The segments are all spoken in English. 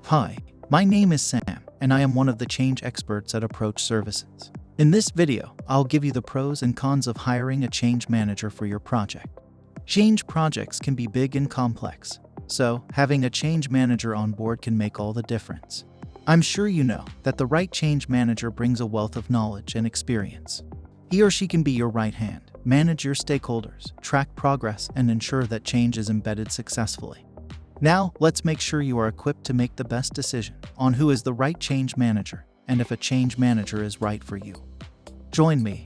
Hi, my name is Sam, and I am one of the change experts at Approach Services. In this video, I'll give you the pros and cons of hiring a change manager for your project. Change projects can be big and complex, so having a change manager on board can make all the difference. I'm sure you know that the right change manager brings a wealth of knowledge and experience. He or she can be your right hand, manage your stakeholders, track progress, and ensure that change is embedded successfully. Now, let's make sure you are equipped to make the best decision on who is the right change manager and if a change manager is right for you. Join me.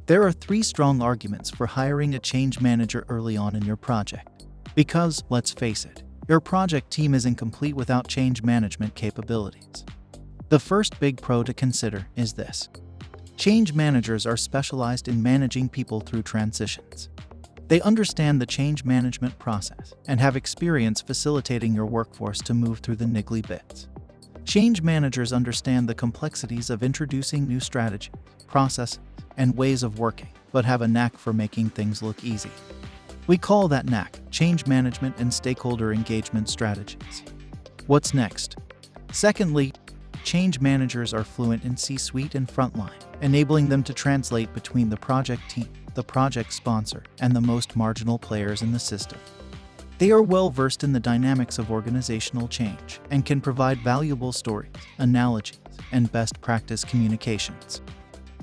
There are 3 strong arguments for hiring a change manager early on in your project. Because, let's face it, your project team is incomplete without change management capabilities. The first big pro to consider is this. Change managers are specialized in managing people through transitions. They understand the change management process and have experience facilitating your workforce to move through the niggly bits. Change managers understand the complexities of introducing new strategies, processes, and ways of working, but have a knack for making things look easy. We call that knack change management and stakeholder engagement strategies. What's next? Secondly, change managers are fluent in C-suite and frontline, enabling them to translate between the project team, the project sponsor, and the most marginal players in the system. They are well versed in the dynamics of organizational change and can provide valuable stories, analogies, and best practice communications.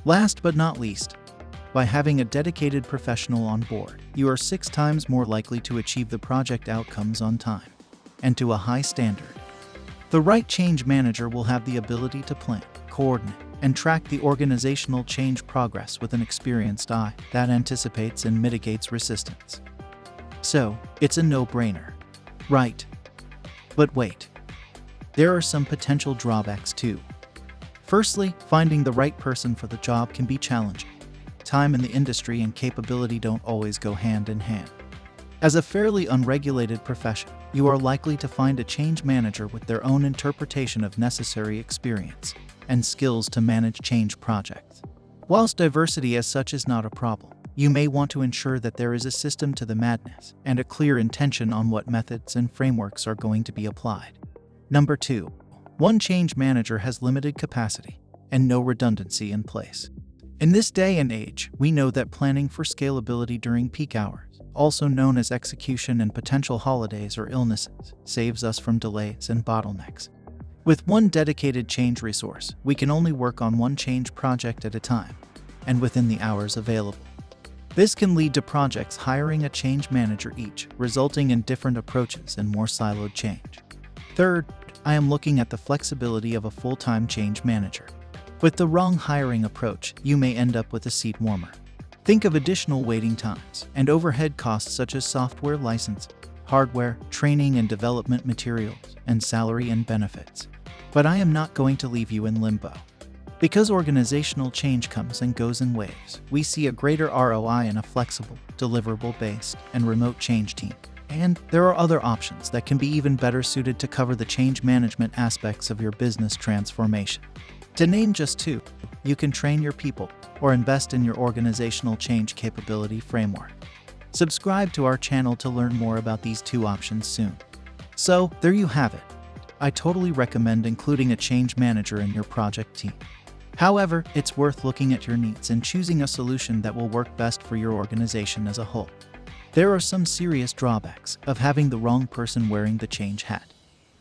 Last but not least, by having a dedicated professional on board, you are 6 times more likely to achieve the project outcomes on time and to a high standard. The right change manager will have the ability to plan, coordinate, and track the organizational change progress with an experienced eye that anticipates and mitigates resistance. So, it's a no-brainer, right? But wait, there are some potential drawbacks too. Firstly, finding the right person for the job can be challenging. Time in the industry and capability don't always go hand in hand. As a fairly unregulated profession, you are likely to find a change manager with their own interpretation of necessary experience and skills to manage change projects. Whilst diversity as such is not a problem, you may want to ensure that there is a system to the madness and a clear intention on what methods and frameworks are going to be applied. Number 2. One change manager has limited capacity and no redundancy in place. In this day and age, we know that planning for scalability during peak hours, also known as execution and potential holidays or illnesses, saves us from delays and bottlenecks. With one dedicated change resource, we can only work on one change project at a time, and within the hours available. This can lead to projects hiring a change manager each, resulting in different approaches and more siloed change. Third, I am looking at the flexibility of a full-time change manager. With the wrong hiring approach, you may end up with a seat warmer. Think of additional waiting times and overhead costs such as software license, hardware, training and development materials, and salary and benefits. But I am not going to leave you in limbo. Because organizational change comes and goes in waves, we see a greater ROI in a flexible, deliverable-based, and remote change team. And there are other options that can be even better suited to cover the change management aspects of your business transformation. To name just 2, you can train your people or invest in your organizational change capability framework. Subscribe to our channel to learn more about these 2 options soon. So, there you have it. I totally recommend including a change manager in your project team. However, it's worth looking at your needs and choosing a solution that will work best for your organization as a whole. There are some serious drawbacks of having the wrong person wearing the change hat.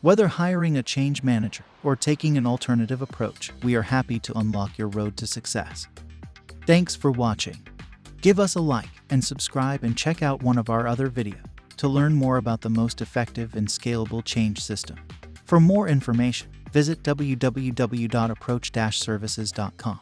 Whether hiring a change manager or taking an alternative approach, we are happy to unlock your road to success. Thanks for watching. Give us a like and subscribe and check out one of our other videos to learn more about the most effective and scalable change system. For more information, visit www.approach-services.com.